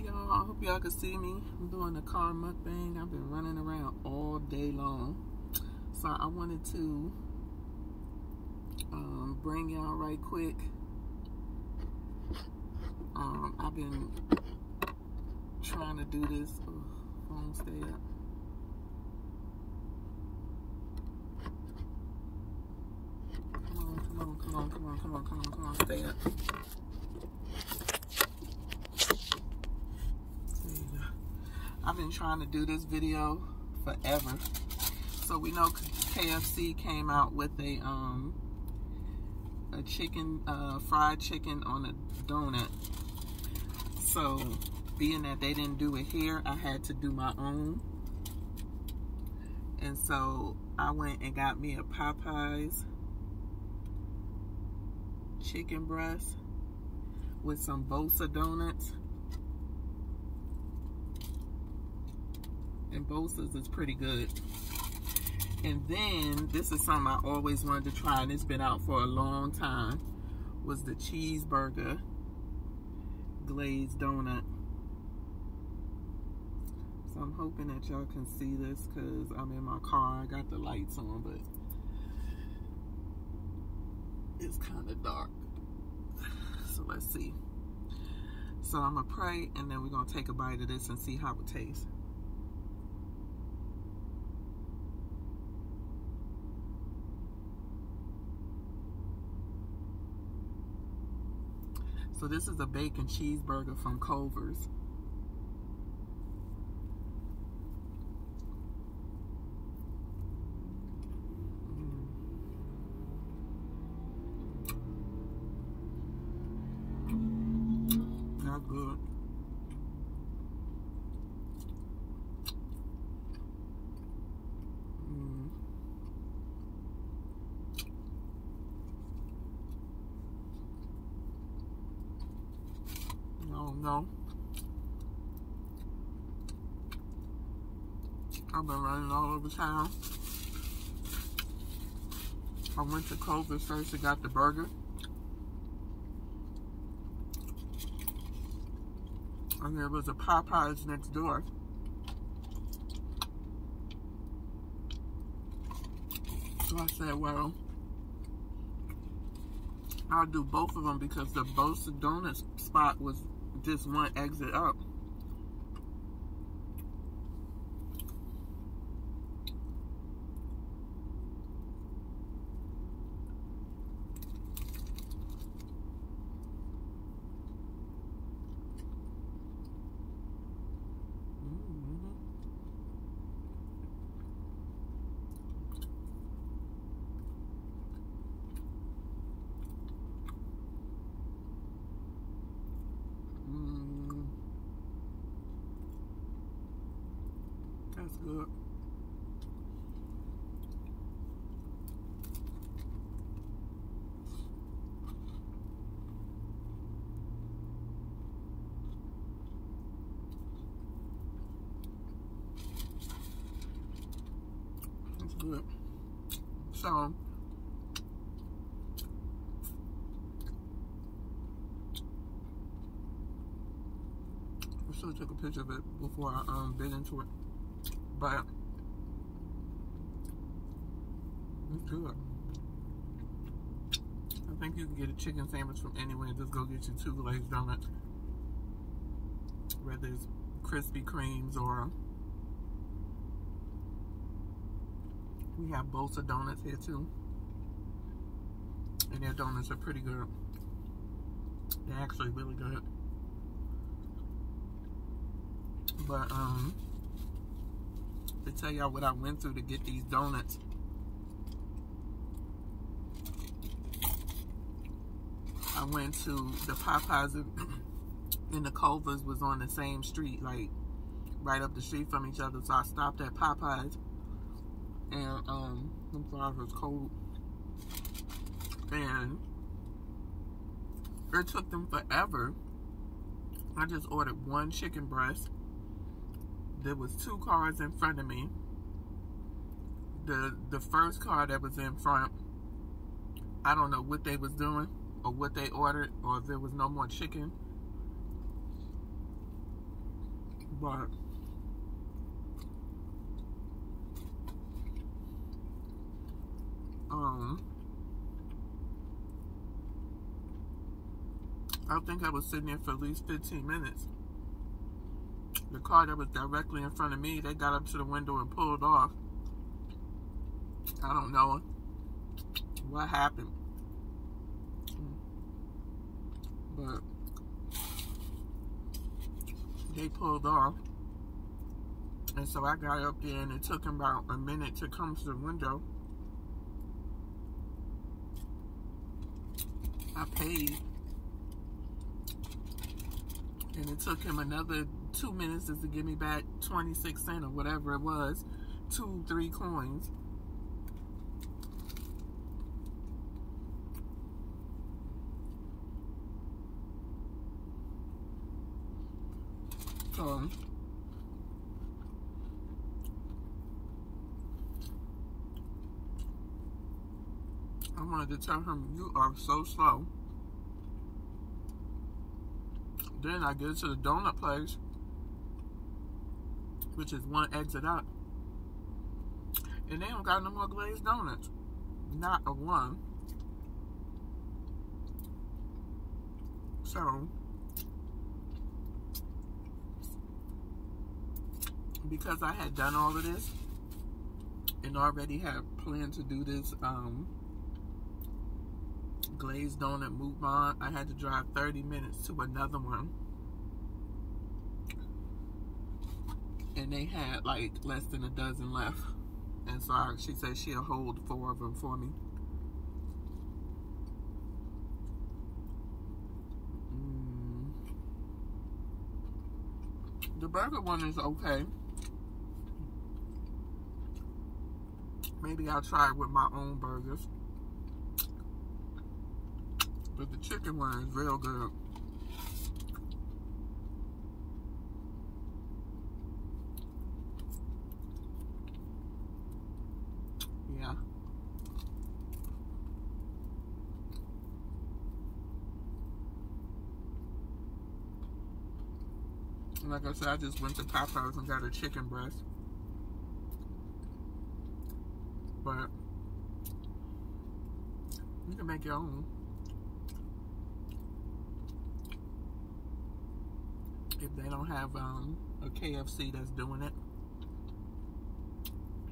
Hey y'all, I hope y'all can see me. I'm doing a car mukbang. I've been running around all day long. So I wanted to bring y'all right quick. I've been trying to do this. Oh, phone stay up. Come on, stay up. I've been trying to do this video forever. So we know KFC came out with a chicken, fried chicken on a donut. So being that they didn't do it here, I had to do my own. And so I went and got me a Popeyes chicken breast with some Bosa donuts. And Bosa's is pretty good. And then this is something I always wanted to try, and it's been out for a long time, was the cheeseburger glazed donut. So I'm hoping that y'all can see this because I'm in my car. I got the lights on, but it's kind of dark. So let's see. So I'm gonna pray, and then we're gonna take a bite of this and see how it tastes. So this is a bacon cheeseburger from Culver's. Not good. No. I've been running all over town. I went to Culver's first and got the burger. And there was a Popeyes next door. So I said, well, I'll do both of them because the Bosa Donuts spot was just one exit up. That's good. That's good. So I should have took a picture of it before I bit into it. But it's good. I think you can get a chicken sandwich from anywhere and just go get you 2 glazed donuts. Whether it's Krispy Kremes or we have Bosa donuts here too. And their donuts are pretty good. They're actually really good. But to tell y'all what I went through to get these donuts. I went to the Popeyes and the Culver's was on the same street, like right up the street from each other. So I stopped at Popeyes and I'm sorry, it was cold. And it took them forever. I just ordered 1 chicken breast. There was 2 cars in front of me. The first car that was in front, I don't know what they was doing or what they ordered or if there was no more chicken. But I think I was sitting there for at least 15 minutes. The car that was directly in front of me, they got up to the window and pulled off. I don't know what happened, but they pulled off. And so I got up there, and it took them about a minute to come to the window. I paid, and it took him another 2 minutes to give me back 26 cents or whatever it was, 3 coins. So I wanted to tell him, you are so slow. Then I get to the donut place, which is one exit up, and they don't got no more glazed donuts. Not a one. So, because I had done all of this and already had planned to do this glazed donut mukbang, I had to drive 30 minutes to another one, and they had like less than a dozen left, and so she said she'll hold 4 of them for me. The burger one is okay. Maybe I'll try it with my own burgers. But the chicken one is real good. Yeah. Like I said, I just went to Popeyes and got a chicken breast. But you can make your own. If they don't have a KFC that's doing it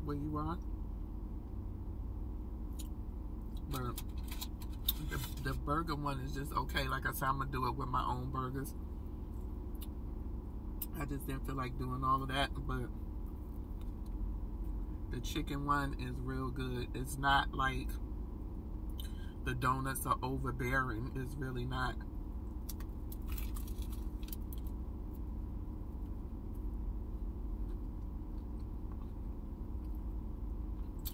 where you are. But the burger one is just okay. Like I said, I'm going to do it with my own burgers. I just didn't feel like doing all of that, but the chicken one is real good. It's not like the donuts are overbearing. It's really not.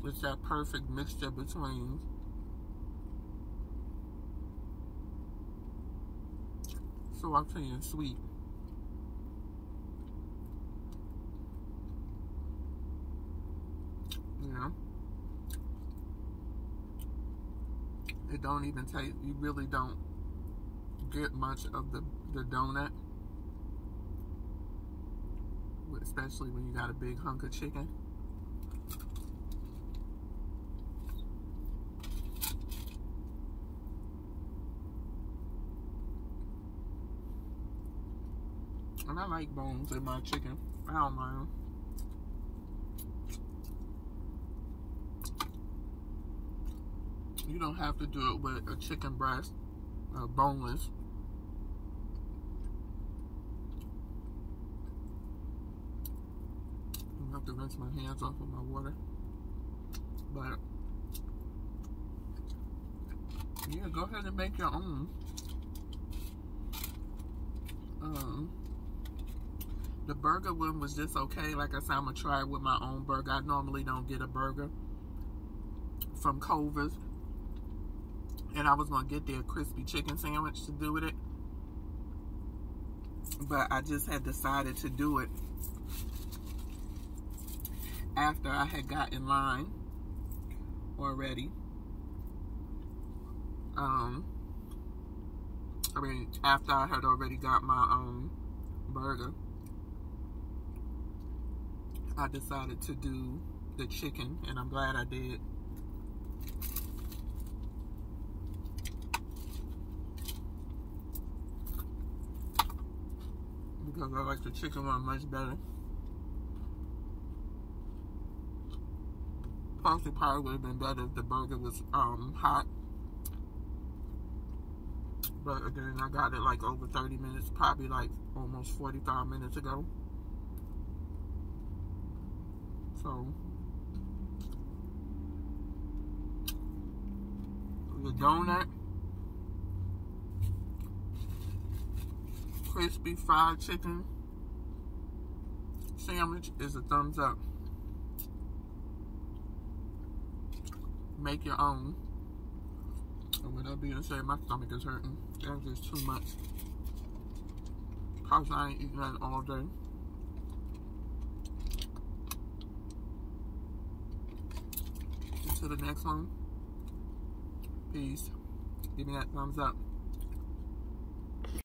It's that perfect mixture between salty and sweet. Yeah. It don't even taste, you really don't get much of the donut. Especially when you got a big hunk of chicken. And I like bones in my chicken. I don't mind. You don't have to do it with a chicken breast, boneless. I have to rinse my hands off with my water. But yeah, go ahead and make your own. The burger one was just okay. Like I said, I'm gonna try it with my own burger. I normally don't get a burger from Culver's, and I was gonna get their crispy chicken sandwich to do with it, but I just had decided to do it after I had got in line already. I mean, after I had already got my burger. I decided to do the chicken, and I'm glad I did. Because I like the chicken one much better. Plus, it probably would have been better if the burger was hot. But again, I got it like over 30 minutes, probably like almost 45 minutes ago. So, the donut, crispy fried chicken sandwich is a thumbs up. Make your own. And with that being said, my stomach is hurting. That's just too much. Cause I ain't eating that all day. Until the next one. Peace. Give me that thumbs up.